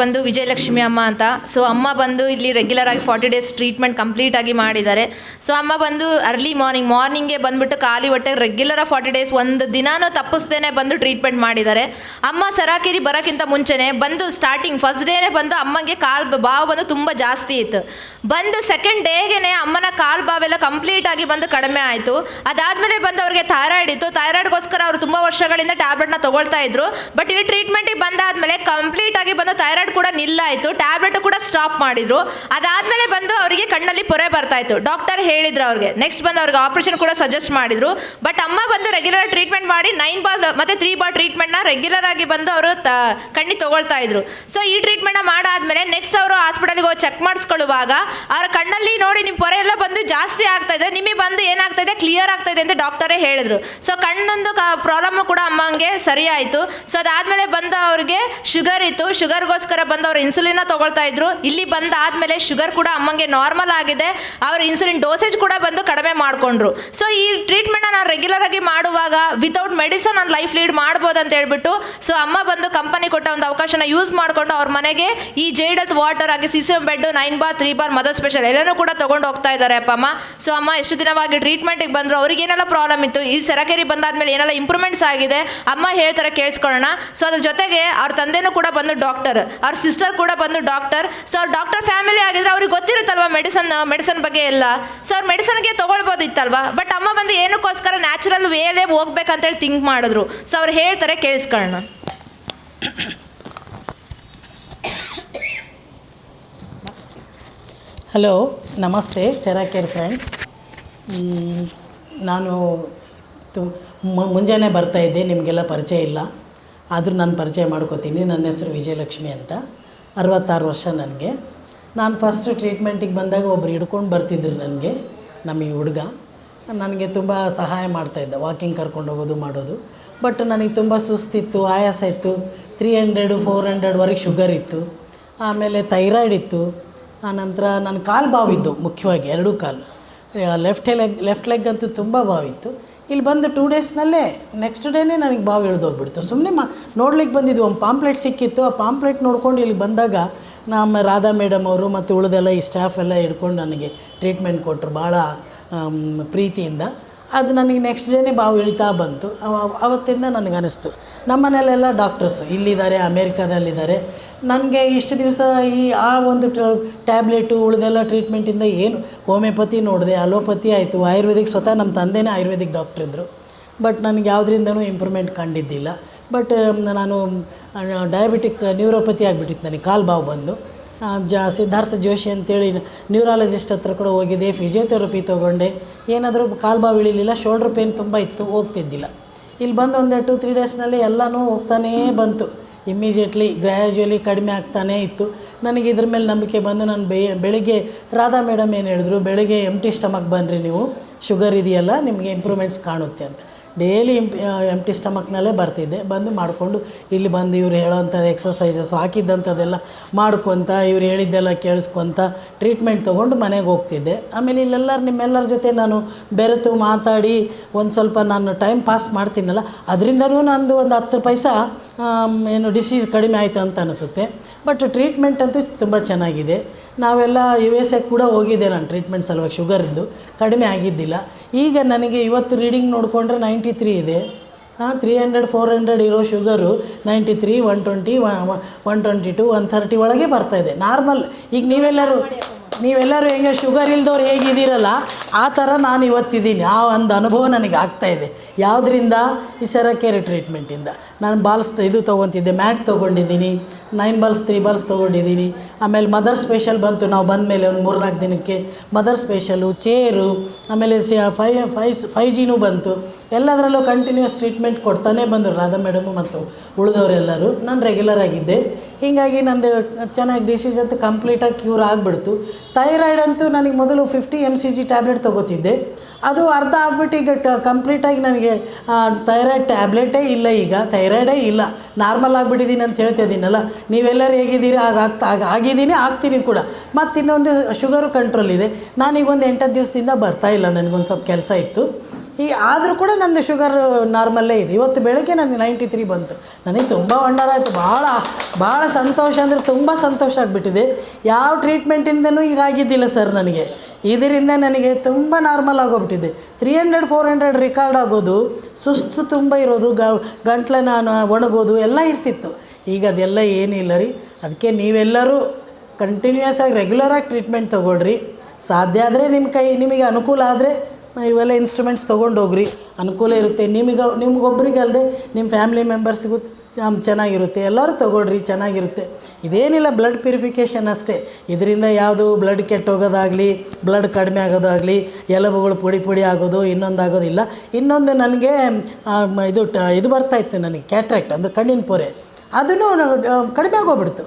ಬಂದು ವಿಜಯಲಕ್ಷ್ಮಿ ಅಮ್ಮ ಅಂತ. ಸೊ ಅಮ್ಮ ಬಂದು ಇಲ್ಲಿ ರೆಗ್ಯುಲರ್ ಆಗಿ 40 ಡೇಸ್ ಟ್ರೀಟ್ಮೆಂಟ್ ಕಂಪ್ಲೀಟ್ ಆಗಿ ಮಾಡಿದ್ದಾರೆ. ಸೊ ಅಮ್ಮ ಬಂದು ಅರ್ಲಿ ಮಾರ್ನಿಂಗ್ಗೆ ಬಂದುಬಿಟ್ಟು ಖಾಲಿ ಹೊಟ್ಟೆಗೆ ರೆಗ್ಯುಲರ್ 40 ಡೇಸ್ ಒಂದು ದಿನಾನೂ ತಪ್ಪಿಸ್ದೇನೆ ಬಂದು ಟ್ರೀಟ್ಮೆಂಟ್ ಮಾಡಿದ್ದಾರೆ. ಅಮ್ಮ ಸರಾಕೇರಿ ಬರೋಕ್ಕಿಂತ ಮುಂಚೆನೇ ಬಂದು ಸ್ಟಾರ್ಟಿಂಗ್ ಫಸ್ಟ್ ಡೇನೇ ಬಂದು ಅಮ್ಮಂಗೆ ಬಾವು ಬಂದು ತುಂಬ ಜಾಸ್ತಿ ಇತ್ತು. ಬಂದು ಸೆಕೆಂಡ್ ಡೇಗೆ ಅಮ್ಮನ ಬಾವೆಲ್ಲ ಕಂಪ್ಲೀಟ್ ಆಗಿ ಬಂದು ಕಡಿಮೆ ಆಯಿತು. ಅದಾದಮೇಲೆ ಬಂದು ಅವ್ರಿಗೆ ಥೈರಾಯ್ಡ್ ಇತ್ತು. ಥೈರಾಯ್ಡ್ಗೋಸ್ಕರ ಅವರು ತುಂಬ ವರ್ಷಗಳಿಂದ ಟ್ಯಾಬ್ಲೆಟ್ನ ತೊಗೊಳ್ತಾ ಇದ್ರು. ಬಟ್ ಇಲ್ಲಿ ಟ್ರೀಟ್ಮೆಂಟಿಗೆ ಬಂದಾದಮೇಲೆ ಕಂಪ್ಲೀಟ್ ಆಗಿ ಬಂದು ಥೈರಾಯ್ಡ್ ಕೂಡ ನಿಲ್ಲಾಯಿತು, ಟ್ಯಾಬ್ಲೆಟ್ ಕೂಡ ಸ್ಟಾಪ್ ಮಾಡಿದ್ರು. ಅದಾದಮೇಲೆ ಬಂದು ಅವರಿಗೆ ಕಣ್ಣಲ್ಲಿ ಪೊರೆ ಬರ್ತಾ ಇತ್ತು. ಡಾಕ್ಟರ್ ಹೇಳಿದ್ರು ಅವ್ರಿಗೆ, ನೆಕ್ಸ್ಟ್ ಬಂದು ಅವ್ರಿಗೆ ಆಪರೇಷನ್ ಕೂಡ ಸಜೆಸ್ಟ್ ಮಾಡಿದ್ರು. ಬಟ್ ಅಮ್ಮ ಬಂದು ರೆಗ್ಯುಲರ್ ಟ್ರೀಟ್ಮೆಂಟ್ ಮಾಡಿ 9 ಬಾರ್ ಮತ್ತು 3 ಬಾರ್ ಟ್ರೀಟ್ಮೆಂಟ್ನ ರೆಗ್ಯುಲರ್ ಆಗಿ ಬಂದು ಅವರು ಕಣ್ಣಿಗೆ ತೊಗೊಳ್ತಾ ಇದ್ರು. ಸೊ ಈ ಟ್ರೀಟ್ಮೆಂಟ್ನ ಮಾಡಾದ್ಮೇಲೆ ನೆಕ್ಸ್ಟ್ ಅವರು ಹಾಸ್ಪಿಟಲ್ಗೆ ಹೋಗಿ ಚೆಕ್ ಮಾಡಿಸ್ಕೊಳ್ಳುವಾಗ ಅವ್ರ ಕಣ್ಣಲ್ಲಿ ನೋಡಿ ನಿಮ್ಮ ಪೊರೆ ಎಲ್ಲ ಬಂದು ಜಾಸ್ತಿ ಆಗ್ತಾ ಇದೆ, ನಿಮಗೆ ಬಂದು ಏನಾಗ್ತಾ ಇದೆ ಕ್ಲಿಯರ್ ಆಗ್ತಾ ಇದೆ ಅಂತ ಡಾಕ್ಟರೇ ಹೇಳಿದ್ರು. ಸೊ ಕಣ್ಣೊಂದು ಪ್ರಾಬ್ಲಮ್ ಕೂಡ ಅಮ್ಮಂಗೆ ಸರಿ ಆಯಿತು. ಸೊ ಅದಾದಮೇಲೆ ಬಂದು ಅವ್ರಿಗೆ ಶುಗರ್ ಇತ್ತು, ಶುಗರ್ಗೋಸ್ಕರ ಬಂದು ಅವ್ರು ಇನ್ಸುಲಿನ್ನ ತೊಗೊಳ್ತಾ ಇದ್ರು. ಇಲ್ಲಿ ಬಂದಾದಮೇಲೆ ಶುಗರ್ ಕೂಡ ಅಮ್ಮಂಗೆ ನಾರ್ಮಲ್ ಆಗಿದೆ, ಅವ್ರ ಇನ್ಸುಲಿನ್ ಡೋಸೇಜ್ ಕೂಡ ಬಂದು ಕಡಿಮೆ ಮಾಡಿಕೊಂಡ್ರು. ಸೊ ಈ ಟ್ರೀಟ್ಮೆಂಟ್ನ ನಾನು ರೆಗ್ಯುಲರ್ ಆಗಿ ಮಾಡುವಾಗ ವಿತೌಟ್ ಮೆಡಿಸನ್ ನಾನು ಲೈಫ್ ಲೀಡ್ ಮಾಡ್ಬೋದು ಅಂತ ಹೇಳ್ಬಿಟ್ಟು ಸೊ ಅಮ್ಮ ಬಂದು ಕಂಪನಿ ಕೊಟ್ಟ ಒಂದು ಅವಕಾಶನ ಯೂಸ್ ಮಾಡಿಕೊಂಡು ಅವ್ರ ಮನೆಗೆ ಈ ಜೇಡತ್ ವಾಟರ್ ಆಗಿ CCM bed 9 bar 3 bar mother special ಎಲ್ಲನೂ ಕೂಡ ತೊಗೊಂಡು ಹೋಗ್ತಾ ಇದ್ದಾರೆ ಅಮ್ಮ. ಸೊ ಅಮ್ಮ ಎಷ್ಟು ದಿನವಾಗಿ ಟ್ರೀಟ್ಮೆಂಟಿಗೆ ಬಂದರು, ಅವ್ರಿಗೆ ಏನೆಲ್ಲ ಪ್ರಾಬ್ಲಮ್ ಇತ್ತು, ಈ ಸರಕೇರಿ ಬಂದಾದ್ಮೇಲೆ ಏನೆಲ್ಲ ಇಂಪ್ರೂವ್ಮೆಂಟ್ಸ್ ಆಗಿದೆ ಅಮ್ಮ ಹೇಳ್ತಾರೆ ಕೇಳಿಸ್ಕೊಳ್ಳೋಣ. ಸೊ ಅದ್ರ ಜೊತೆಗೆ ಅವ್ರ ತಂದೆನೂ ಕೂಡ ಬಂದು ಡಾಕ್ಟರ್, ಅವ್ರ ಸಿಸ್ಟರ್ ಕೂಡ ಬಂದು ಡಾಕ್ಟರ್. ಸೊ ಅವ್ರ ಡಾಕ್ಟರ್ ಫ್ಯಾಮಿಲಿ ಆಗಿದ್ರೆ ಅವ್ರಿಗೆ ಗೊತ್ತಿರುತ್ತಲ್ವ ಮೆಡಿಸನ್ ಬಗ್ಗೆ ಎಲ್ಲ. ಸೊ ಅವ್ರು ಮೆಡಿಸನ್ಗೆ ತೊಗೊಳ್ಬೋದಿತ್ತಲ್ವ. ಬಟ್ ಅಮ್ಮ ಬಂದು ಏನಕ್ಕೋಸ್ಕರ ನ್ಯಾಚುರಲ್ ವೇಲೇ ಹೋಗ್ಬೇಕಂತೇಳಿ ಥಿಂಕ್ ಮಾಡಿದ್ರು. ಸೊ ಅವ್ರು ಹೇಳ್ತಾರೆ ಕೇಳಿಸ್ಕೊಳ್ಳೋಣ. ಹಲೋ, ನಮಸ್ತೆ ಸೆರಾಕೇರ್ ಫ್ರೆಂಡ್ಸ್. ನಾನು ಮುಂಜಾನೆ ಬರ್ತಾಯಿದ್ದೆ, ನಿಮಗೆಲ್ಲ ಪರಿಚಯ ಇಲ್ಲ, ಆದರೂ ನಾನು ಪರಿಚಯ ಮಾಡ್ಕೋತೀನಿ. ನನ್ನ ಹೆಸರು ವಿಜಯಲಕ್ಷ್ಮಿ ಅಂತ, 66 ವರ್ಷ ನನಗೆ. ನಾನು ಫಸ್ಟ್ ಟ್ರೀಟ್ಮೆಂಟಿಗೆ ಬಂದಾಗ ಒಬ್ರು ಹಿಡ್ಕೊಂಡು ಬರ್ತಿದ್ರು ನನಗೆ, ನಮ್ಮ ಈ ಹುಡುಗ ನನಗೆ ತುಂಬ ಸಹಾಯ ಮಾಡ್ತಾಯಿದ್ದ, ವಾಕಿಂಗ್ ಕರ್ಕೊಂಡು ಹೋಗೋದು ಮಾಡೋದು. ಬಟ್ ನನಗೆ ತುಂಬ ಸುಸ್ತಿತ್ತು, ಆಯಾಸ ಇತ್ತು, 300-400ವರೆಗೆ ಶುಗರ್ ಇತ್ತು, ಆಮೇಲೆ ಥೈರಾಯ್ಡ್ ಇತ್ತು. ಆನಂತರ ನನ್ನ ಕಾಲು ಬಾವಿದ್ದು, ಮುಖ್ಯವಾಗಿ 2 ಕಾಲು, ಲೆಫ್ಟ್ ಲೆಗ್ ಅಂತೂ ತುಂಬ ಬಾವಿತ್ತು. ಇಲ್ಲಿ ಬಂದು 2 ಡೇಸ್ನಲ್ಲೇ ನೆಕ್ಸ್ಟ್ ಡೇನೇ ನನಗೆ ಬಾವು ಇಳಿದೋಗ್ಬಿಡ್ತು. ಸುಮ್ಮನೆ ನೋಡ್ಲಿಕ್ಕೆ ಬಂದಿದ್ದು, ಒಂದು ಪಾಂಪ್ಲೆಟ್ ಸಿಕ್ಕಿತ್ತು. ಆ ಪಾಂಪ್ಲೆಟ್ ನೋಡ್ಕೊಂಡು ಇಲ್ಲಿ ಬಂದಾಗ ನಮ್ಮ ರಾಧಾ ಮೇಡಮ್ ಅವರು ಮತ್ತು ಉಳಿದೆಲ್ಲ ಈ ಸ್ಟಾಫ್ ಎಲ್ಲ ಹಿಡ್ಕೊಂಡು ನನಗೆ ಟ್ರೀಟ್ಮೆಂಟ್ ಕೊಟ್ಟರು ಭಾಳ ಪ್ರೀತಿಯಿಂದ. ಅದು ನನಗೆ ನೆಕ್ಸ್ಟ್ ಡೇನೇ ಬಾವು ಇಳಿತಾ ಬಂತು. ಆವತ್ತಿಂದ ನನಗನ್ನಿಸ್ತು ನಮ್ಮ ಮನೆಯಲ್ಲೆಲ್ಲ ಡಾಕ್ಟರ್ಸು ಇಲ್ಲಿದ್ದಾರೆ, ಅಮೇರಿಕಾದಲ್ಲಿದ್ದಾರೆ. ನನಗೆ ಇಷ್ಟು ದಿವಸ ಆ ಒಂದು ಟ್ಯಾಬ್ಲೆಟು ಉಳಿದೆಲ್ಲ ಟ್ರೀಟ್ಮೆಂಟಿಂದ ಏನು ಹೋಮಿಯೋಪತಿ ನೋಡಿದೆ, ಅಲೋಪತಿ ಆಯಿತು, ಆಯುರ್ವೇದಿಕ್, ಸ್ವತಃ ನಮ್ಮ ತಂದೆನೇ ಆಯುರ್ವೇದಿಕ್ ಡಾಕ್ಟ್ರ್ ಇದ್ದರು. ಬಟ್ ನನಗೆ ಯಾವುದರಿಂದನೂ ಇಂಪ್ರೂವ್ಮೆಂಟ್ ಕಂಡಿದ್ದಿಲ್ಲ. ಬಟ್ ನಾನು ಡಯಾಬಿಟಿಕ್ ನ್ಯೂರೋಪತಿ ಆಗಿಬಿಟ್ಟಿತ್ತು, ನನಗೆ ಕಾಲು ಬಾವು ಬಂದು. ಸಿದ್ಧಾರ್ಥ ಜೋಶಿ ಅಂತೇಳಿ ನ್ಯೂರಾಲಜಿಸ್ಟ್ ಹತ್ರ ಕೂಡ ಹೋಗಿದ್ದೆ, ಫಿಸಿಯೋಥೆರಪಿ ತೊಗೊಂಡೆ, ಏನಾದರೂ ಕಾಲು ಬಾವು ಇಳಿಲಿಲ್ಲ. ಶೋಲ್ಡ್ರ್ ಪೇನ್ ತುಂಬ ಇತ್ತು, ಹೋಗ್ತಿದ್ದಿಲ್ಲ. ಇಲ್ಲಿ ಬಂದು ಒಂದು 2-3 ಡೇಸ್ನಲ್ಲಿ ಎಲ್ಲನೂ ಹೋಗ್ತಾನೇ ಬಂತು. ಇಮ್ಮಿಡಿಯೇಟ್ಲಿ ಗ್ರ್ಯಾಜುವಲಿ ಕಡಿಮೆ ಆಗ್ತಾನೇ ಇತ್ತು. ನನಗೆ ಇದ್ರ ಮೇಲೆ ನಂಬಿಕೆ ಬಂದು ನಾನು ಬೆಳಿಗ್ಗೆ ರಾಧಾ ಮೇಡಮ್ ಏನು ಹೇಳಿದ್ರು, ಬೆಳಿಗ್ಗೆ ಎಂಟಿ ಸ್ಟಮಕ್ ಬನ್ನಿರಿ, ನೀವು ಶುಗರ್ ಇದೆಯಲ್ಲ ನಿಮಗೆ ಇಂಪ್ರೂವ್ಮೆಂಟ್ಸ್ ಕಾಣುತ್ತೆ ಅಂತ. ಡೈಲಿ ಎಂಟಿ ಸ್ಟಮಕ್ನಲ್ಲೇ ಬರ್ತಿದ್ದೆ. ಬಂದು ಮಾಡಿಕೊಂಡು ಇಲ್ಲಿ ಬಂದು ಇವ್ರು ಹೇಳೋವಂಥದ್ದು ಎಕ್ಸಸೈಸಸ್ ಹಾಕಿದ್ದಂಥದ್ದೆಲ್ಲ ಮಾಡ್ಕೊತ, ಇವ್ರು ಹೇಳಿದ್ದೆಲ್ಲ ಕೇಳಿಸ್ಕೊತ ಟ್ರೀಟ್ಮೆಂಟ್ ತೊಗೊಂಡು ಮನೆಗೆ ಹೋಗ್ತಿದ್ದೆ. ಆಮೇಲೆ ಇಲ್ಲೆಲ್ಲರೂ ನಿಮ್ಮೆಲ್ಲರ ಜೊತೆ ನಾನು ಬೆರೆತು ಮಾತಾಡಿ ಒಂದು ಸ್ವಲ್ಪ ನಾನು ಟೈಮ್ ಪಾಸ್ ಮಾಡ್ತೀನಲ್ಲ, ಅದರಿಂದನೂ ನಂದು ಒಂದು 10 ಪೈಸಾ ಏನು ಡಿಸೀಸ್ ಕಡಿಮೆ ಆಯಿತು ಅಂತ ಅನಿಸುತ್ತೆ. ಬಟ್ ಟ್ರೀಟ್ಮೆಂಟ್ ಅಂತೂ ತುಂಬ ಚೆನ್ನಾಗಿದೆ. ನಾವೆಲ್ಲ USA ಕೂಡ ಹೋಗಿದ್ದೆ ನಾನು ಟ್ರೀಟ್ಮೆಂಟ್ ಸಲುವಾಗಿ, ಶುಗರ್ದು ಕಡಿಮೆ ಆಗಿದ್ದಿಲ್ಲ. ಈಗ ನನಗೆ ಇವತ್ತು ರೀಡಿಂಗ್ ನೋಡಿಕೊಂಡ್ರೆ 93 ಇದೆ. 300-400 ಇರೋ ಶುಗರು 93, 120, 122, 130 ಒಳಗೆ ಬರ್ತಾಯಿದೆ ನಾರ್ಮಲ್. ಈಗ ನೀವೆಲ್ಲರೂ ಹೆಂಗೆ ಶುಗರ್ ಇಲ್ದವ್ರು ಹೇಗಿದ್ದೀರಲ್ಲ ಆ ಥರ ನಾನು ಇವತ್ತಿದ್ದೀನಿ. ಆ ಒಂದು ಅನುಭವ ನನಗೆ ಆಗ್ತಾಯಿದೆ. ಯಾವುದರಿಂದ? ಈ ಸೆರಾಕೇರ್ ಟ್ರೀಟ್ಮೆಂಟಿಂದ. ನಾನು ಬಾಲ್ಸ್ ಇದು ತೊಗೊತಿದ್ದೆ, ಮ್ಯಾಟ್ ತೊಗೊಂಡಿದ್ದೀನಿ, 9 ಬಾಲ್ಸ್ 3 ಬಾಲ್ಸ್ ತೊಗೊಂಡಿದ್ದೀನಿ. ಆಮೇಲೆ ಮದರ್ ಸ್ಪೆಷಲ್ ಬಂತು, ನಾವು ಬಂದ ಮೇಲೆ ಒಂದು 3-4 ದಿನಕ್ಕೆ ಮದರ್ ಸ್ಪೆಷಲು, ಚೇರು, ಆಮೇಲೆ 5Gನೂ ಬಂತು. ಎಲ್ಲದರಲ್ಲೂ ಕಂಟಿನ್ಯೂಸ್ ಟ್ರೀಟ್ಮೆಂಟ್ ಕೊಡ್ತಾನೆ ಬಂದರು ರಾಧಾ ಮೇಡಮು ಮತ್ತು ಉಳಿದವರೆಲ್ಲರೂ. ನಾನು ರೆಗ್ಯುಲರ್ ಆಗಿದ್ದೆ. ಹೀಗಾಗಿ ನಂದು ಚೆನ್ನಾಗಿ ಡಿಸೀಸ್ ಅಂತೂ ಕಂಪ್ಲೀಟಾಗಿ ಕ್ಯೂರ್ ಆಗಿಬಿಡ್ತು. ಥೈರಾಯ್ಡ್ ಅಂತೂ ನನಗೆ ಮೊದಲು 50 mcg ಟ್ಯಾಬ್ಲೆಟ್ ತೊಗೋತಿದ್ದೆ, ಅದು ಅರ್ಧ ಆಗಿಬಿಟ್ಟು ಈಗ ಕಂಪ್ಲೀಟಾಗಿ ನನಗೆ ಥೈರಾಯ್ಡ್ ಟ್ಯಾಬ್ಲೆಟೇ ಇಲ್ಲ, ಈಗ ಥೈರಾಯ್ಡೇ ಇಲ್ಲ, ನಾರ್ಮಲ್ ಆಗಿಬಿಟ್ಟಿದ್ದೀನಿ ಅಂತ ಹೇಳ್ತಾ ಇದ್ದೀನಲ್ಲ. ನೀವೆಲ್ಲರೂ ಹೇಗಿದ್ದೀರಿ ಆಗಿದ್ದೀನಿ, ಆಗ್ತೀನಿ ಕೂಡ. ಮತ್ತು ಇನ್ನೊಂದು ಶುಗರು ಕಂಟ್ರೋಲ್ ಇದೆ. ನಾನೀಗ ಒಂದು 8-10 ದಿವಸದಿಂದ ಬರ್ತಾಯಿಲ್ಲ, ನನಗೊಂದು ಸ್ವಲ್ಪ ಕೆಲಸ ಇತ್ತು. ಆದರೂ ಕೂಡ ನಂದು ಶುಗರ್ ನಾರ್ಮಲ್ಲೇ ಇದೆ. ಇವತ್ತು ಬೆಳಗ್ಗೆ ನನಗೆ 93 ಬಂತು. ನನಗೆ ತುಂಬ ವಂಡರ್ ಆಯಿತು. ಭಾಳ ಸಂತೋಷ ಅಂದರೆ ತುಂಬ ಸಂತೋಷ ಆಗಿಬಿಟ್ಟಿದೆ. ಯಾವ ಟ್ರೀಟ್ಮೆಂಟಿಂದನೂ ಈಗ ಆಗಿದ್ದಿಲ್ಲ ಸರ್ ನನಗೆ. ಇದರಿಂದ ನನಗೆ ತುಂಬ ನಾರ್ಮಲ್ ಆಗೋಗ್ಬಿಟ್ಟಿದೆ. 300-400 ರಿಕಾರ್ಡ್ ಆಗೋದು, ಸುಸ್ತು ತುಂಬ ಇರೋದು, ಗಂಟ್ಲ ನಾನು ಒಣಗೋದು ಎಲ್ಲ ಇರ್ತಿತ್ತು. ಈಗ ಅದೆಲ್ಲ ಏನಿಲ್ಲ ರೀ. ಅದಕ್ಕೆ ನೀವೆಲ್ಲರೂ ಕಂಟಿನ್ಯೂಯಸ್ ಆಗಿ ರೆಗ್ಯುಲರಾಗಿ ಟ್ರೀಟ್ಮೆಂಟ್ ತೊಗೊಳ್ರಿ. ಸಾಧ್ಯ ಆದರೆ ನಿಮಗೆ ಅನುಕೂಲ ಆದರೆ ಇವೆಲ್ಲ ಇನ್ಸ್ಟ್ರೂಮೆಂಟ್ಸ್ ತೊಗೊಂಡೋಗ್ರಿ. ಅನುಕೂಲ ಇರುತ್ತೆ ನಿಮಗೊಬ್ರಿಗೆ ಅಲ್ಲದೆ ನಿಮ್ಮ ಫ್ಯಾಮಿಲಿ ಮೆಂಬರ್ಸಿಗೂ ಚೆನ್ನಾಗಿರುತ್ತೆ. ಎಲ್ಲರೂ ತೊಗೊಳ್ರಿ, ಚೆನ್ನಾಗಿರುತ್ತೆ. ಇದೇನಿಲ್ಲ, ಬ್ಲಡ್ ಪ್ಯೂರಿಫಿಕೇಷನ್ ಅಷ್ಟೇ. ಇದರಿಂದ ಯಾವುದು ಬ್ಲಡ್ ಕೆಟ್ಟೋಗೋದಾಗಲಿ, ಬ್ಲಡ್ ಕಡಿಮೆ ಆಗೋದಾಗಲಿ, ಎಲುಬುಗಳು ಪುಡಿ ಆಗೋದು ಇನ್ನೊಂದಾಗೋದಿಲ್ಲ. ಇನ್ನೊಂದು ನನಗೆ ಇದು ಬರ್ತಾಯಿತ್ತು, ನನಗೆ ಕ್ಯಾಟ್ರಾಕ್ಟ್ ಅಂದರೆ ಕಣ್ಣಿನ ಪೊರೆ, ಅದನ್ನು ಕಡಿಮೆ ಆಗೋಗ್ಬಿಡ್ತು.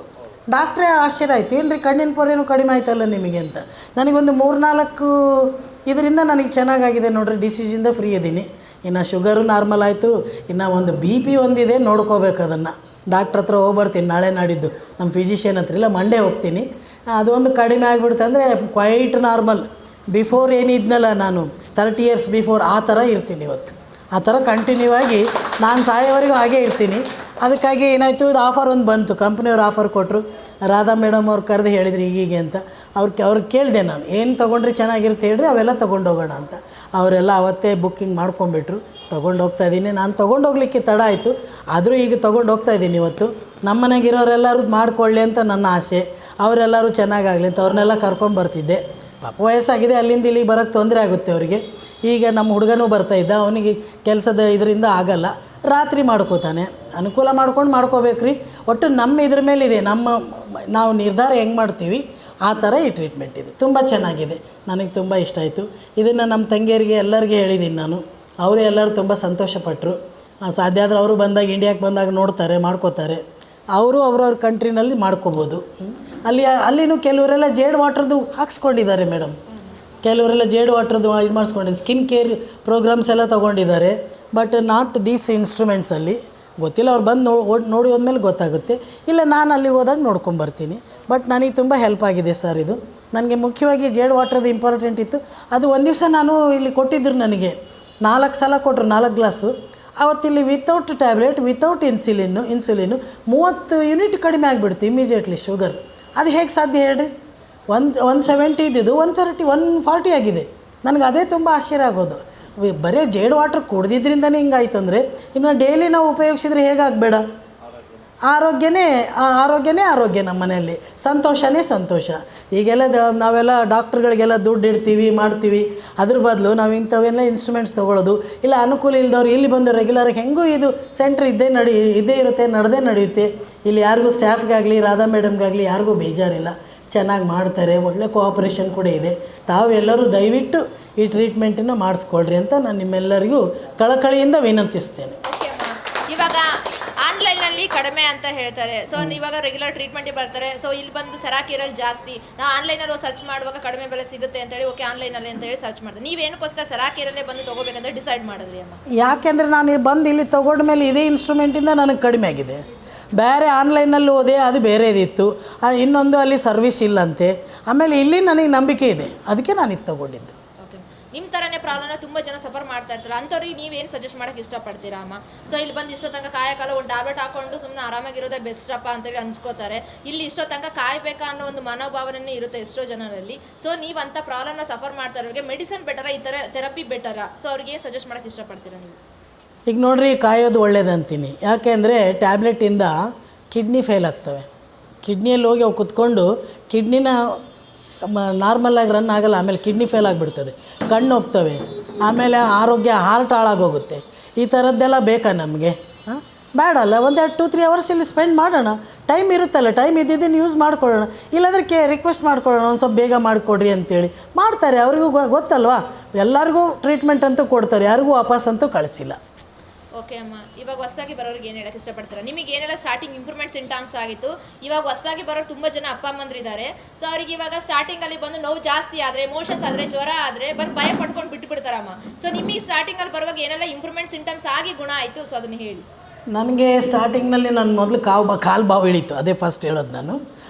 ಡಾಕ್ಟ್ರೇ ಆಶ್ಚರ್ಯ ಆಯಿತು, ಏನು ರೀ ಕಣ್ಣಿನ ಪೊರೆನೂ ಕಡಿಮೆ ಆಯ್ತಲ್ಲ ನಿಮಗೆ ಅಂತ. ನನಗೊಂದು 3-4 ಇದರಿಂದ ನನಗೆ ಚೆನ್ನಾಗಾಗಿದೆ ನೋಡಿರಿ. ಡಿಸೀಸಿಂದ ಫ್ರೀ ಇದ್ದೀನಿ. ಇನ್ನು ಶುಗರು ನಾರ್ಮಲ್ ಆಯಿತು. ಇನ್ನು ಒಂದು BP ಒಂದಿದೆ, ನೋಡ್ಕೋಬೇಕು ಅದನ್ನು. ಡಾಕ್ಟ್ರ್ ಹತ್ರ ಹೋಗ್ಬರ್ತೀನಿ ನಾಳೆ ನಾಡಿದ್ದು. ನಮ್ಮ ಫಿಸಿಷಿಯನ್ ಹತ್ರ ಇಲ್ಲ, ಮಂಡೇ ಹೋಗ್ತೀನಿ. ಅದು ಒಂದು ಕಡಿಮೆ ಆಗಿಬಿಡ್ತು ಅಂದರೆ ಕ್ವೈಟ್ ನಾರ್ಮಲ್. ಬಿಫೋರ್ ಏನಿದ್ನಲ್ಲ ನಾನು 30 ಇಯರ್ಸ್ ಬಿಫೋರ್, ಆ ಥರ ಇರ್ತೀನಿ ಇವತ್ತು. ಆ ಥರ ಕಂಟಿನ್ಯೂ ಆಗಿ ನಾನು ಸಾಯೋವರೆಗೂ ಹಾಗೇ ಇರ್ತೀನಿ. ಅದಕ್ಕಾಗಿ ಏನಾಯಿತು, ಇದು ಆಫರ್ ಒಂದು ಬಂತು, ಕಂಪ್ನಿಯವ್ರು ಆಫರ್ ಕೊಟ್ಟರು. ರಾಧಾ ಮೇಡಮ್ ಅವ್ರು ಕರೆದು ಹೇಳಿದ್ರು ಹೀಗೆ ಅಂತ. ಅವ್ರಿಗೆ ಕೇಳಿದೆ ನಾನು, ಏನು ತೊಗೊಂಡ್ರೆ ಚೆನ್ನಾಗಿರುತ್ತೆ ಹೇಳ್ರಿ, ಅವೆಲ್ಲ ತೊಗೊಂಡೋಗೋಣ ಅಂತ. ಅವರೆಲ್ಲ ಅವತ್ತೇ ಬುಕ್ಕಿಂಗ್ ಮಾಡ್ಕೊಂಬಿಟ್ರು. ತೊಗೊಂಡು ಹೋಗ್ತಾಯಿದ್ದೀನಿ. ನಾನು ತೊಗೊಂಡೋಗ್ಲಿಕ್ಕೆ ತಡ ಆಯಿತು, ಆದರೂ ಈಗ ತೊಗೊಂಡು ಹೋಗ್ತಾಯಿದ್ದೀನಿ. ಇವತ್ತು ನಮ್ಮ ಮನೆಗಿರೋರೆಲ್ಲರೂ ಮಾಡಿಕೊಳ್ಳಿ ಅಂತ ನನ್ನ ಆಸೆ. ಅವರೆಲ್ಲರೂ ಚೆನ್ನಾಗಾಗಲಿ ಅಂತ ಅವ್ರನ್ನೆಲ್ಲ ಕರ್ಕೊಂಡು ಬರ್ತಿದ್ದೆ. ಪಾಪ ವಯಸ್ಸಾಗಿದೆ, ಅಲ್ಲಿಂದ ಇಲ್ಲಿಗೆ ಬರೋಕ್ಕೆ ತೊಂದರೆ ಆಗುತ್ತೆ ಅವರಿಗೆ. ಈಗ ನಮ್ಮ ಹುಡುಗನೂ ಬರ್ತಾಯಿದ್ದ, ಅವನಿಗೆ ಕೆಲಸದ ಇದರಿಂದ ಆಗಲ್ಲ, ರಾತ್ರಿ ಮಾಡ್ಕೋತಾನೆ. ಅನುಕೂಲ ಮಾಡ್ಕೋಬೇಕು ರೀ. ಒಟ್ಟು ನಮ್ಮ ಇದ್ರ ಮೇಲಿದೆ, ನಾವು ನಿರ್ಧಾರ ಹೆಂಗೆ ಮಾಡ್ತೀವಿ ಆ ಥರ ಈ ಟ್ರೀಟ್ಮೆಂಟ್ ಇದೆ. ತುಂಬ ಚೆನ್ನಾಗಿದೆ, ನನಗೆ ತುಂಬ ಇಷ್ಟ ಆಯಿತು. ಇದನ್ನು ನಮ್ಮ ತಂಗಿಯರಿಗೆ ಎಲ್ಲರಿಗೆ ಹೇಳಿದ್ದೀನಿ ನಾನು. ಅವರು ಎಲ್ಲರೂ ತುಂಬ ಸಂತೋಷಪಟ್ಟರು. ಸಾಧ್ಯ ಆದರೆ ಅವರು ಬಂದಾಗ, ಇಂಡಿಯಾಕ್ಕೆ ಬಂದಾಗ ನೋಡ್ತಾರೆ, ಮಾಡ್ಕೋತಾರೆ. ಅವರು ಅವ್ರವ್ರ ಕಂಟ್ರಿನಲ್ಲಿ ಮಾಡ್ಕೋಬೋದು. ಅಲ್ಲಿನೂ ಕೆಲವರೆಲ್ಲ ಜೇಡ್ ವಾಟ್ರದ್ದು ಹಾಕ್ಸ್ಕೊಂಡಿದ್ದಾರೆ ಮೇಡಮ್. ಕೆಲವರೆಲ್ಲ ಜೇಡ್ ವಾಟ್ರದ್ದು ಇದು ಮಾಡಿಸ್ಕೊಂಡಿದ್ದಾರೆ. ಸ್ಕಿನ್ ಕೇರ್ ಪ್ರೋಗ್ರಾಮ್ಸ್ ಎಲ್ಲ ತೊಗೊಂಡಿದ್ದಾರೆ. ಬಟ್ ನಾಟ್ ದೀಸ್ ಇನ್ಸ್ಟ್ರೂಮೆಂಟ್ಸಲ್ಲಿ ಗೊತ್ತಿಲ್ಲ. ಅವ್ರು ಬಂದು ನೋಡಿ ಹೋದ್ಮೇಲೆ ಗೊತ್ತಾಗುತ್ತೆ. ಇಲ್ಲ ನಾನು ಅಲ್ಲಿಗೆ ಹೋದಾಗ ನೋಡ್ಕೊಂಬರ್ತೀನಿ. ಬಟ್ ನನಗೆ ತುಂಬ ಹೆಲ್ಪ್ ಆಗಿದೆ ಸರ್ ಇದು. ನನಗೆ ಮುಖ್ಯವಾಗಿ ಜೇಡ್ ವಾಟ್ರದ್ದು ಇಂಪಾರ್ಟೆಂಟ್ ಇತ್ತು. ಅದು ಒಂದು ದಿವಸ ನಾನು ಇಲ್ಲಿ ಕೊಟ್ಟಿದ್ದರು ನನಗೆ 4 ಸಲ ಕೊಟ್ಟರು, 4 ಗ್ಲಾಸು. ಅವತ್ತಿಲ್ಲಿ without tablet, without insulin 30 unit ಕಡಿಮೆ ಆಗಿಬಿಡ್ತು ಇಮಿಡಿಯೇಟ್ಲಿ ಶುಗರ್. ಅದು ಹೇಗೆ ಸಾಧ್ಯ ಹೇಳ್ರಿ? 170 ಇದ್ದಿದ್ದು 130, 140 ಆಗಿದೆ. ನನಗೆ ಅದೇ ತುಂಬ ಆಶ್ಚರ್ಯ ಆಗೋದು. ಬರೀ ಜೇಡ್ ವಾಟ್ರ್ ಕುಡ್ದಿದ್ರಿಂದನೇ ಹಿಂಗಾಯ್ತು ಅಂದರೆ ಇನ್ನು ಡೈಲಿ ನಾವು ಉಪಯೋಗಿಸಿದ್ರೆ ಹೇಗಾಗಬೇಡ? ಆರೋಗ್ಯನೇ ಆರೋಗ್ಯ. ನಮ್ಮ ಮನೆಯಲ್ಲಿ ಸಂತೋಷನೇ ಸಂತೋಷ. ಈಗೆಲ್ಲ ನಾವೆಲ್ಲ ಡಾಕ್ಟ್ರುಗಳಿಗೆಲ್ಲ ದುಡ್ಡು ಇಡ್ತೀವಿ, ಮಾಡ್ತೀವಿ. ಅದ್ರ ಬದಲು ನಾವು ಇಂಥವೆಲ್ಲ ಇನ್ಸ್ಟ್ರೂಮೆಂಟ್ಸ್ ತೊಗೊಳ್ಳೋದು. ಇಲ್ಲ ಅನುಕೂಲ ಇಲ್ದವ್ರು ಇಲ್ಲಿ ಬಂದು ರೆಗ್ಯುಲರಾಗಿ ಹೆಂಗೂ ಇದು ಸೆಂಟ್ರ್ ಇದ್ದೇ ಇರುತ್ತೆ, ನಡೆಯುತ್ತೆ. ಇಲ್ಲಿ ಯಾರಿಗೂ ಸ್ಟಾಫ್ಗಾಗಲಿ, ರಾಧಾ ಮೇಡಮ್ಗಾಗಲಿ ಯಾರಿಗೂ ಬೇಜಾರಿಲ್ಲ. ಚೆನ್ನಾಗಿ ಮಾಡ್ತಾರೆ. ಒಳ್ಳೆ ಕೋಆಪ್ರೇಷನ್ ಕೂಡ ಇದೆ. ತಾವೆಲ್ಲರೂ ದಯವಿಟ್ಟು ಈ ಟ್ರೀಟ್ಮೆಂಟನ್ನು ಮಾಡಿಸ್ಕೊಳ್ರಿ ಅಂತ ನಾನು ನಿಮ್ಮೆಲ್ಲರಿಗೂ ಕಳಕಳಿಯಿಂದ ವಿನಂತಿಸ್ತೇನೆ. ಇವಾಗ ಆನ್ಲೈನಲ್ಲಿ ಕಡಿಮೆ ಅಂತ ಹೇಳ್ತಾರೆ. ಸೊ ಇವಾಗ ರೆಗ್ಯುಲರ್ ಟ್ರೀಟ್ಮೆಂಟಿಗೆ ಬರ್ತಾರೆ. ಸೊ ಇಲ್ಲಿ ಬಂದು ಸೆರಾಕಿರಲ್ಲಿ ಜಾಸ್ತಿ, ನಾವು ಆನ್ಲೈನಲ್ಲಿ ಸರ್ಚ್ ಮಾಡುವಾಗ ಕಡಿಮೆ ಬೆಲೆ ಸಿಗುತ್ತೆ ಅಂತೇಳಿ ಓಕೆ ಆನ್ಲೈನಲ್ಲಿ ಅಂತೇಳಿ ಸರ್ಚ್ ಮಾಡ್ತಾರೆ. ನೀವೇನಕ್ಕೋಸ್ಕರ ಸೆರಾಕಿರಲ್ಲೇ ಬಂದು ತೊಗೋಬೇಕಂತ ಡಿಸೈಡ್ ಮಾಡಿದ್ರಿ ಅಮ್ಮ? ಯಾಕೆಂದರೆ ನಾನು ಬಂದು ಇಲ್ಲಿ ತೊಗೊಂಡ ಮೇಲೆ ಇದೇ ಇನ್ಸ್ಟ್ರೂಮೆಂಟಿಂದ ನನಗೆ ಕಡಿಮೆ ಆಗಿದೆ. ಬೇರೆ ಆನ್ಲೈನಲ್ಲಿ ಹೋದೆ, ಅದು ಬೇರೆದಿತ್ತು. ಇನ್ನೊಂದು ಅಲ್ಲಿ ಸರ್ವಿಸ್ ಇಲ್ಲಂತೆ. ಆಮೇಲೆ ಇಲ್ಲಿ ನನಗೆ ನಂಬಿಕೆ ಇದೆ, ಅದಕ್ಕೆ ನಾನು ಇದು ತೊಗೊಂಡಿದ್ದು. ಓಕೆ, ನಿಮ್ಮ ಥರನೇ ಪ್ರಾಬ್ಲಮ್ನ ತುಂಬ ಜನ ಸಫರ್ ಮಾಡ್ತಾ ಇರ್ತಾರೆ. ಅಂಥವ್ರಿಗೆ ನೀವೇನು ಸಜೆಸ್ಟ್ ಮಾಡೋಕ್ಕೆ ಇಷ್ಟಪಡ್ತೀರಾ ಅಮ್ಮ? ಸೊ ಇಲ್ಲಿ ಬಂದು ಇಷ್ಟೋ ತನಕ ಕಾಯಕಾಲ ಒಂದು ಟ್ಯಾಬ್ಲೆಟ್ ಹಾಕೊಂಡು ಸುಮ್ಮನೆ ಆರಾಮಾಗಿರೋದೇ ಬೆಸ್ಟ್ ಅಪ್ಪ ಅಂತೇಳಿ ಅನ್ಸ್ಕೋತಾರೆ. ಇಲ್ಲಿ ಇಷ್ಟೋ ತನಕ ಕಾಯಬೇಕಾ ಅನ್ನೋ ಒಂದು ಮನೋಭಾವನೆ ಇರುತ್ತೆ ಎಷ್ಟೋ ಜನರಲ್ಲಿ. ಸೊ ನೀವು ಅಂಥ ಪ್ರಾಬ್ಲಮ್ನ ಸಫರ್ ಮಾಡ್ತಾ ಇರೋರಿಗೆ ಮೆಡಿಸಿನ್ ಬೆಟರಾ, ಈ ಥರ ಥೆರಪಿ ಬೆಟರಾ? ಸೊ ಅವ್ರಿಗೆ ಏನು ಸಜೆಸ್ಟ್ ಮಾಡೋಕ್ಕೆ ಇಷ್ಟಪಡ್ತೀರಾ ನೀವು? ಈಗ ನೋಡ್ರಿ, ಕಾಯೋದು ಒಳ್ಳೇದಂತೀನಿ. ಯಾಕೆಂದರೆ ಟ್ಯಾಬ್ಲೆಟಿಂದ ಕಿಡ್ನಿ ಫೇಲ್ ಆಗ್ತವೆ. ಕಿಡ್ನಿಯಲ್ಲಿ ಹೋಗಿ ಅವು ಕುತ್ಕೊಂಡು ಕಿಡ್ನಿನ ನಾರ್ಮಲಾಗಿ ರನ್ ಆಗಲ್ಲ. ಆಮೇಲೆ ಕಿಡ್ನಿ ಫೇಲ್ ಆಗಿಬಿಡ್ತದೆ, ಕಣ್ಣು ಹೋಗ್ತವೆ, ಆಮೇಲೆ ಆರೋಗ್ಯ, ಹಾರ್ಟ್ ಹಾಳಾಗೋಗುತ್ತೆ. ಈ ಥರದ್ದೆಲ್ಲ ಬೇಕಾ ನಮಗೆ? ಬೇಡಲ್ಲ. ಒಂದು 2-3 ಅವರ್ಸ್ ಇಲ್ಲಿ ಸ್ಪೆಂಡ್ ಮಾಡೋಣ. ಟೈಮ್ ಇರುತ್ತಲ್ಲ, ಟೈಮ್ ಇದ್ದಿದ್ದನ್ನು ಯೂಸ್ ಮಾಡ್ಕೊಳ್ಳೋಣ. ಇಲ್ಲಾಂದರೆ ರಿಕ್ವೆಸ್ಟ್ ಮಾಡ್ಕೊಳ್ಳೋಣ, ಒಂದು ಸ್ವಲ್ಪ ಬೇಗ ಮಾಡಿಕೊಡ್ರಿ ಅಂತೇಳಿ. ಮಾಡ್ತಾರೆ, ಅವರಿಗೂ ಗೊತ್ತಲ್ವಾ. ಎಲ್ಲರಿಗೂ ಟ್ರೀಟ್ಮೆಂಟ್ ಅಂತೂ ಕೊಡ್ತಾರೆ, ಯಾರಿಗೂ ವಾಪಸ್ ಅಂತೂ ಕಳಿಸಿಲ್ಲ. ಓಕೆ ಅಮ್ಮ, ಇವಾಗ ಹೊಸದಾಗಿ ಬರೋರಿಗೆ ಏನು ಹೇಳಕ್ಕೆ ಇಷ್ಟಪಡ್ತೀರಾ? ನಿಮಗೆ ಏನೆಲ್ಲ ಸ್ಟಾರ್ಟಿಂಗ್ ಇಂಪ್ರೂವ್ಮೆಂಟ್ ಸಿಂಟಾಮ್ಸ್ ಆಗಿತ್ತು? ಇವಾಗ ಹೊಸದಾಗಿ ಬರೋರು ತುಂಬ ಜನ ಅಪ್ಪ ಅಮ್ಮಂದಿರಿದ್ದಾರೆ. ಸೊ ಅವ್ರಿಗೆ ಇವಾಗ ಸ್ಟಾರ್ಟಿಂಗಲ್ಲಿ ಬಂದು ನೋವು ಜಾಸ್ತಿ ಆದರೆ, ಮೋಷನ್ಸ್ ಆದರೆ, ಜ್ವರ ಆದರೆ ಬಂದು ಭಯ ಪಡ್ಕೊಂಡು ಬಿಟ್ಬಿಡ್ತಾರಮ್ಮ. ಸೊ ನಿಮಗೆ ಸ್ಟಾರ್ಟಿಂಗಲ್ಲಿ ಬರುವಾಗ ಏನೆಲ್ಲ ಇಂಪ್ರೂವ್ಮೆಂಟ್ ಸಿಂಟಮ್ಸ್ ಆಗಿ ಗುಣ ಆಯಿತು? ಸೊ ಅದನ್ನು ಹೇಳಿ. ನನಗೆ ಸ್ಟಾರ್ಟಿಂಗ್ನಲ್ಲಿ ನನ್ನ ಮೊದಲು ಕಾಲು ಬಾವು ಹಿಡಿತು, ಅದೇ ಫಸ್ಟ್ ಹೇಳೋದು ನಾನು.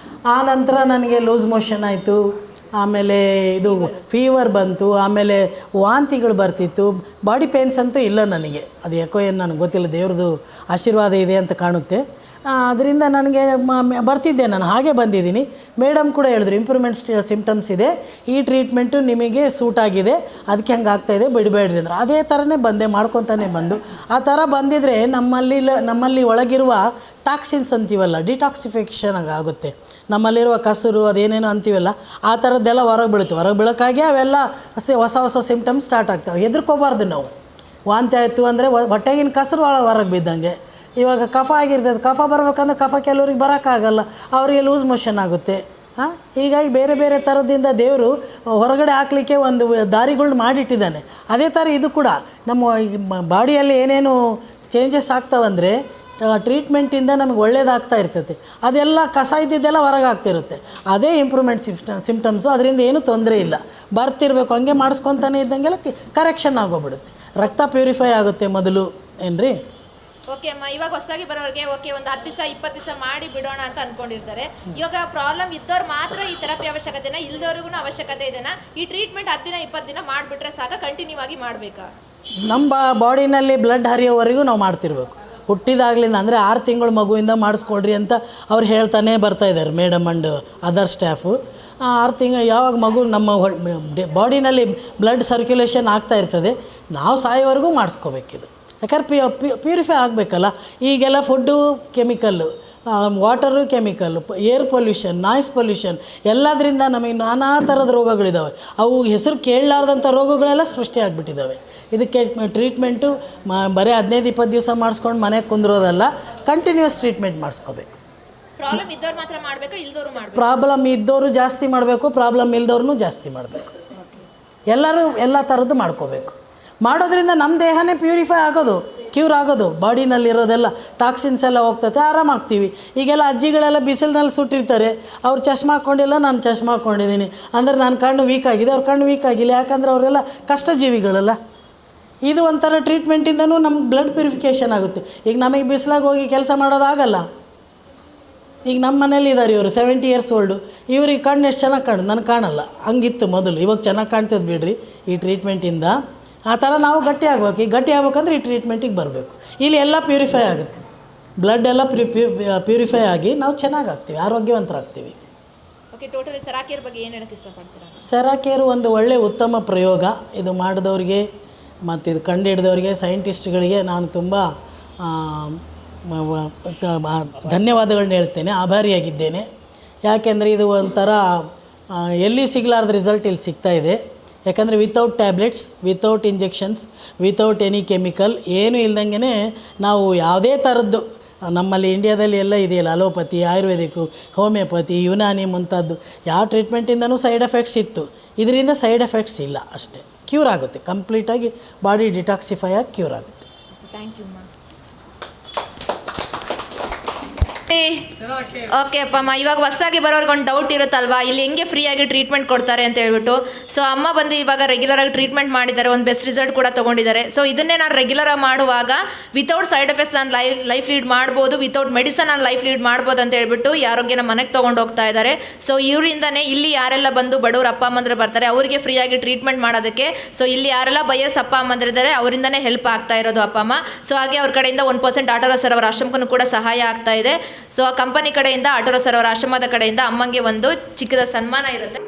ಆ ನಂತರ ನನಗೆ ಲೂಸ್ ಮೋಷನ್ ಆಯಿತು, ಆಮೇಲೆ ಇದು ಫೀವರ್ ಬಂತು, ಆಮೇಲೆ ವಾಂತಿಗಳು ಬರ್ತಿತ್ತು. ಬಾಡಿ ಪೇನ್ಸ್ ಅಂತೂ ಇಲ್ಲ ನನಗೆ. ಅದು ಯಾಕೋ ಏನು ನನಗೆ ಗೊತ್ತಿಲ್ಲ, ದೇವ್ರದ್ದು ಆಶೀರ್ವಾದ ಇದೆ ಅಂತ ಕಾಣುತ್ತೆ. ಅದರಿಂದ ನನಗೆ ಬರ್ತಿದ್ದೆ, ನಾನು ಹಾಗೆ ಬಂದಿದ್ದೀನಿ. ಮೇಡಮ್ ಕೂಡ ಹೇಳಿದ್ರು ಇಂಪ್ರೂವ್ಮೆಂಟ್ ಸಿಮ್ಟಮ್ಸ್ ಇದೆ, ಈ ಟ್ರೀಟ್ಮೆಂಟು ನಿಮಗೆ ಸೂಟ್ ಆಗಿದೆ, ಅದಕ್ಕೆ ಹಂಗೆ ಆಗ್ತಾಯಿದೆ, ಬಿಡಬೇಡ್ರಿ ಅಂದ್ರೆ ಅದೇ ಥರನೇ ಬಂದೆ, ಮಾಡ್ಕೊತಾನೆ ಬಂದು. ಆ ಥರ ಬಂದಿದ್ದರೆ ನಮ್ಮಲ್ಲಿ ಒಳಗಿರುವ ಟಾಕ್ಸಿನ್ಸ್ ಅಂತೀವಲ್ಲ, ಡಿಟಾಕ್ಸಿಫಿಕೇಷನ್ ಆಗುತ್ತೆ. ನಮ್ಮಲ್ಲಿರುವ ಕಸರು ಅದೇನೇನೋ ಅಂತೀವಲ್ಲ, ಆ ಥರದ್ದೆಲ್ಲ ಹೊರಗೆ ಬೀಳುತ್ತೆ. ಹೊರಗೆ ಬೀಳೋಕ್ಕಾಗಿ ಅವೆಲ್ಲ ಹೊಸ ಸಿಮ್ಟಮ್ಸ್ ಸ್ಟಾರ್ಟ್ ಆಗ್ತವೆ. ಹೆದರ್ಕೋಬಾರ್ದು ನಾವು. ವಾಂತಿ ಆಯಿತು ಅಂದರೆ ಹೊಟ್ಟೆಗಿನ ಕಸರು ಹೊರಗೆ ಬಿದ್ದಂಗೆ. ಇವಾಗ ಕಫ ಆಗಿರ್ತದೆ, ಕಫ ಬರ್ಬೇಕಂದ್ರೆ ಕಫ ಕೆಲವ್ರಿಗೆ ಬರೋಕ್ಕಾಗಲ್ಲ, ಅವರಿಗೆ ಲೂಸ್ ಮೋಷನ್ ಆಗುತ್ತೆ. ಹೀಗಾಗಿ ಬೇರೆ ಬೇರೆ ಥರದಿಂದ ದೇವರು ಹೊರಗಡೆ ಹಾಕಲಿಕ್ಕೆ ಒಂದು ದಾರಿಗಳ್ನ ಮಾಡಿಟ್ಟಿದ್ದಾನೆ. ಅದೇ ಥರ ಇದು ಕೂಡ ನಮ್ಮ ಬಾಡಿಯಲ್ಲಿ ಏನೇನು ಚೇಂಜಸ್ ಆಗ್ತಾವಂದರೆ ಟ್ರೀಟ್ಮೆಂಟಿಂದ ನಮಗೆ ಒಳ್ಳೇದಾಗ್ತಾ ಇರ್ತೈತೆ. ಅದೆಲ್ಲ ಕಸ ಇದ್ದಿದ್ದೆಲ್ಲ ಹೊರಗೆ ಆಗ್ತಿರುತ್ತೆ. ಅದೇ ಇಂಪ್ರೂವ್ಮೆಂಟ್ ಸಿಮ್ಟಮ್ಸು. ಅದರಿಂದ ಏನೂ ತೊಂದರೆ ಇಲ್ಲ. ಬರ್ತಿರ್ಬೇಕು, ಹಂಗೆ ಮಾಡಿಸ್ಕೊತಾನೆ ಇದ್ದಂಗೆಲ್ಲ ಕರೆಕ್ಷನ್ ಆಗೋಗ್ಬಿಡುತ್ತೆ. ರಕ್ತ ಪ್ಯೂರಿಫೈ ಆಗುತ್ತೆ ಮೊದಲು. ಏನ್ರಿ? ಓಕೆ ಅಮ್ಮ, ಇವಾಗ ಹೊಸದಾಗಿ ಬರೋರಿಗೆ ಓಕೆ ಒಂದು 10 ದಿವಸ 20 ದಿವಸ ಮಾಡಿ ಬಿಡೋಣ ಅಂತ ಅಂದ್ಕೊಂಡಿರ್ತಾರೆ. ಇವಾಗ ಪ್ರಾಬ್ಲಮ್ ಇದ್ದವ್ರು ಮಾತ್ರ ಈ ಥೆರಪಿ ಅವಶ್ಯಕತೆನ, ಇಲ್ದವ್ರಿಗೂ ಅವಶ್ಯಕತೆ ಇದೆನಾ? ಈ ಟ್ರೀಟ್ಮೆಂಟ್ 10 ದಿನ 20 ದಿನ ಮಾಡಿಬಿಟ್ರೆ ಸಾಕ, ಕಂಟಿನ್ಯೂ ಆಗಿ ಮಾಡಬೇಕಾ? ನಮ್ಮ ಬಾಡಿನಲ್ಲಿ ಬ್ಲಡ್ ಹರಿಯೋವರೆಗೂ ನಾವು ಮಾಡ್ತಿರ್ಬೇಕು. ಹುಟ್ಟಿದಾಗಲಿಂದ ಅಂದರೆ 6 ತಿಂಗಳ ಮಗುವಿಂದ ಮಾಡಿಸ್ಕೊಳ್ರಿ ಅಂತ ಅವ್ರು ಹೇಳ್ತಾನೆ ಬರ್ತಾಯಿದ್ದಾರೆ, ಮೇಡಮ್ ಆ್ಯಂಡ್ ಅದರ್ ಸ್ಟಾಫು. 6 ತಿಂಗಳು ಯಾವಾಗ ಮಗು ನಮ್ಮ ಬಾಡಿನಲ್ಲಿ ಬ್ಲಡ್ ಸರ್ಕ್ಯುಲೇಷನ್ ಆಗ್ತಾ ಇರ್ತದೆ, ನಾವು ಸಾಯೋವರೆಗೂ ಮಾಡಿಸ್ಕೋಬೇಕಿದು. ಯಾಕಂದ್ರೆ ಪ್ಯೂರಿಫೈ ಆಗಬೇಕಲ್ಲ. ಈಗೆಲ್ಲ food chemical, water chemical, air pollution, noise pollution, ಎಲ್ಲದರಿಂದ ನಮಗೆ ನಾನಾ ಥರದ ರೋಗಗಳಿದ್ದಾವೆ. ಅವು ಹೆಸರು ಕೇಳಲಾರ್ದಂಥ ರೋಗಗಳೆಲ್ಲ ಸೃಷ್ಟಿಯಾಗಿಬಿಟ್ಟಿದ್ದಾವೆ. ಇದಕ್ಕೆ ಟ್ರೀಟ್ಮೆಂಟು ಬರೀ 15-20 ದಿವಸ ಮಾಡಿಸ್ಕೊಂಡು ಮನೆಗೆ ಕುಂದಿರೋದಲ್ಲ, ಕಂಟಿನ್ಯೂಸ್ ಟ್ರೀಟ್ಮೆಂಟ್ ಮಾಡಿಸ್ಕೋಬೇಕು. ಪ್ರಾಬ್ಲಮ್ ಇದ್ದವ್ರು ಮಾತ್ರ ಮಾಡಬೇಕು, ಇಲ್ದವರು ಮಾಡಬೇಕು? ಪ್ರಾಬ್ಲಮ್ ಇದ್ದವರು ಜಾಸ್ತಿ ಮಾಡಬೇಕು, ಪ್ರಾಬ್ಲಮ್ ಇಲ್ದವ್ರನ್ನೂ ಜಾಸ್ತಿ ಮಾಡಬೇಕು. ಎಲ್ಲರೂ ಎಲ್ಲ ಥರದ್ದು ಮಾಡ್ಕೋಬೇಕು. ಮಾಡೋದ್ರಿಂದ ನಮ್ಮ ದೇಹನೇ ಪ್ಯೂರಿಫೈ ಆಗೋದು, ಕ್ಯೂರ್ ಆಗೋದು. ಬಾಡಿನಲ್ಲಿರೋದೆಲ್ಲ ಟಾಕ್ಸಿನ್ಸ್ ಎಲ್ಲ ಹೋಗ್ತದೆ, ಆರಾಮಾಗ್ತೀವಿ. ಈಗೆಲ್ಲ ಅಜ್ಜಿಗಳೆಲ್ಲ ಬಿಸಿಲಿನಲ್ಲಿ ಸುಟ್ಟಿರ್ತಾರೆ, ಅವ್ರು ಚಶ್ಮಾ ಹಾಕ್ಕೊಂಡಿಲ್ಲ, ನಾನು ಚಶ್ಮಾ ಹಾಕ್ಕೊಂಡಿದ್ದೀನಿ ಅಂದರೆ ನನ್ನ ಕಣ್ಣು ವೀಕ್ ಆಗಿದೆ, ಅವ್ರ ಕಣ್ಣು ವೀಕ್ ಆಗಿಲ್ಲ. ಯಾಕಂದರೆ ಅವರೆಲ್ಲ ಕಷ್ಟಜೀವಿಗಳಲ್ಲ. ಇದು ಒಂಥರ ಟ್ರೀಟ್ಮೆಂಟಿಂದನೂ ನಮ್ಗೆ ಬ್ಲಡ್ ಪ್ಯೂರಿಫಿಕೇಷನ್ ಆಗುತ್ತೆ. ಈಗ ನಮಗೆ ಬಿಸಿಲಾಗಿ ಹೋಗಿ ಕೆಲಸ ಮಾಡೋದಾಗಲ್ಲ. ಈಗ ನಮ್ಮ ಮನೇಲಿ ಇದ್ದಾರೆ ಇವರು 70 ಇಯರ್ಸ್ ಓಲ್ಡು, ಇವ್ರಿಗೆ ಕಣ್ಣು ಎಷ್ಟು ಚೆನ್ನಾಗಿ ಕಾಣುದು, ನನಗೆ ಕಾಣಲ್ಲ. ಹಂಗಿತ್ತು ಮೊದಲು, ಇವಾಗ ಚೆನ್ನಾಗಿ ಕಾಣ್ತದೆ ಬಿಡ್ರಿ ಈ ಟ್ರೀಟ್ಮೆಂಟಿಂದ. ಆ ಥರ ನಾವು ಗಟ್ಟಿ ಆಗ್ಬೇಕು. ಈಗ ಗಟ್ಟಿ ಆಗ್ಬೇಕಂದ್ರೆ ಈ ಟ್ರೀಟ್ಮೆಂಟಿಗೆ ಬರಬೇಕು. ಇಲ್ಲಿ ಎಲ್ಲ ಪ್ಯೂರಿಫೈ ಆಗುತ್ತೆ, ಬ್ಲಡ್ ಎಲ್ಲ ಪ್ಯೂರಿಫೈ ಆಗಿ ನಾವು ಚೆನ್ನಾಗಾಗ್ತೀವಿ, ಆರೋಗ್ಯವಂತರಾಗ್ತೀವಿ. ಓಕೆ, ಟೋಟಲಿ ಸೆರಾಕೇರ್ ಬಗ್ಗೆ ಏನು ಹೇಳೋಕ್ಕೆ ಇಷ್ಟಪಡ್ತೀರಾ? ಸೆರಾಕೇರು ಒಂದು ಒಳ್ಳೆಯ ಉತ್ತಮ ಪ್ರಯೋಗ. ಇದು ಮಾಡಿದವ್ರಿಗೆ ಮತ್ತು ಇದು ಕಂಡುಹಿಡಿದವರಿಗೆ, ಸೈಂಟಿಸ್ಟ್ಗಳಿಗೆ ನಾನು ತುಂಬ ಧನ್ಯವಾದಗಳನ್ನ ಹೇಳ್ತೇನೆ, ಆಭಾರಿಯಾಗಿದ್ದೇನೆ. ಯಾಕೆಂದರೆ ಇದು ಒಂಥರ ಎಲ್ಲಿ ಸಿಗಲಾರ್ದ ರಿಸಲ್ಟ್ ಇಲ್ಲಿ ಸಿಗ್ತಾಯಿದೆ. ಯಾಕಂದರೆ without tablets, without injections, without any chemical, ಏನೂ ಇಲ್ದಂಗೆ ನಾವು ಯಾವುದೇ ಥರದ್ದು ನಮ್ಮಲ್ಲಿ ಇಂಡಿಯಾದಲ್ಲಿ ಎಲ್ಲ ಇದೆಯಲ್ಲ, ಅಲೋಪತಿ, ಆಯುರ್ವೇದಿಕ್ಕು, ಹೋಮಿಯೋಪತಿ, ಯುನಾನಿ ಮುಂತಾದ್ದು ಯಾವ ಟ್ರೀಟ್ಮೆಂಟಿಂದನೂ ಸೈಡ್ ಎಫೆಕ್ಟ್ಸ್ ಇತ್ತು. ಇದರಿಂದ ಸೈಡ್ ಎಫೆಕ್ಟ್ಸ್ ಇಲ್ಲ, ಅಷ್ಟೇ. ಕ್ಯೂರ್ ಆಗುತ್ತೆ, ಕಂಪ್ಲೀಟಾಗಿ ಬಾಡಿ ಡಿಟಾಕ್ಸಿಫೈ ಆಗಿ ಕ್ಯೂರ್ ಆಗುತ್ತೆ. ಥ್ಯಾಂಕ್ ಯು ಅಮ್ಮ. ಓಕೆ ಅಪ್ಪಮ್ಮ, ಇವಾಗ ಹೊಸದಾಗಿ ಬರೋರ್ಗೆ ಒಂದು ಡೌಟ್ ಇರುತ್ತಲ್ವಾ, ಇಲ್ಲಿ ಹೆಂಗೆ ಫ್ರೀಯಾಗಿ ಟ್ರೀಟ್ಮೆಂಟ್ ಕೊಡ್ತಾರೆ ಅಂತ ಹೇಳ್ಬಿಟ್ಟು. ಸೊ ಅಮ್ಮ ಬಂದು ಇವಾಗ ರೆಗ್ಯುಲರಾಗಿ ಟ್ರೀಟ್ಮೆಂಟ್ ಮಾಡಿದ್ದಾರೆ, ಒಂದು ಬೆಸ್ಟ್ ರಿಸಲ್ಟ್ ಕೂಡ ತೊಗೊಂಡಿದ್ದಾರೆ. ಸೊ ಇದನ್ನೇ ನಾನು ರೆಗ್ಯುಲರಾಗಿ ಮಾಡುವಾಗ ವಿತೌಟ್ ಸೈಡ್ ಎಫೆಕ್ಟ್ಸ್ ನಾನು ಲೈಫ್ ಲೀಡ್ ಮಾಡ್ಬೋದು, ವಿತೌಟ್ ಮೆಡಿಸನ್ ನಾನು ಲೈಫ್ ಲೀಡ್ ಮಾಡ್ಬೋದು ಅಂತ ಹೇಳ್ಬಿಟ್ಟು ಈ ಆರೋಗ್ಯನ ಮನೆಗೆ ತೊಗೊಂಡು ಹೋಗ್ತಾ ಇದ್ದಾರೆ. ಸೊ ಇವರಿಂದನೇ ಇಲ್ಲಿ ಯಾರೆಲ್ಲ ಬಂದು ಬಡವ್ರ ಅಪ್ಪ ಅಮ್ಮಂದ್ರೆ ಬರ್ತಾರೆ ಅವರಿಗೆ ಫ್ರೀಯಾಗಿ ಟ್ರೀಟ್ಮೆಂಟ್ ಮಾಡೋದಕ್ಕೆ. ಸೊ ಇಲ್ಲಿ ಯಾರೆಲ್ಲ ಬಯರ್ಸ್ ಅಪ್ಪ ಅಮ್ಮಂದ್ರಿದ್ದಾರೆ ಅವರಿಂದನೇ ಹೆಲ್ಪ್ ಆಗ್ತಾ ಇರೋದು ಅಪ್ಪ ಅಮ್ಮ. ಸೊ ಹಾಗೆ ಅವ್ರ ಕಡೆಯಿಂದ 1% ಆಟೋರ ಸರ್ ಅವರ ಆಶ್ರಮಕ್ಕೂ ಕೂಡ ಸಹಾಯ ಆಗ್ತಾ ಇದೆ. ಸೊ ಆ ಕಂಪನಿ ಕಡೆಯಿಂದ, ಆಟೋರ ಸರ್ ಅವರ ಆಶ್ರಮದ ಕಡೆಯಿಂದ ಅಮ್ಮಂಗೆ ಒಂದು ಚಿಕ್ಕದ ಸನ್ಮಾನ ಇರುತ್ತೆ.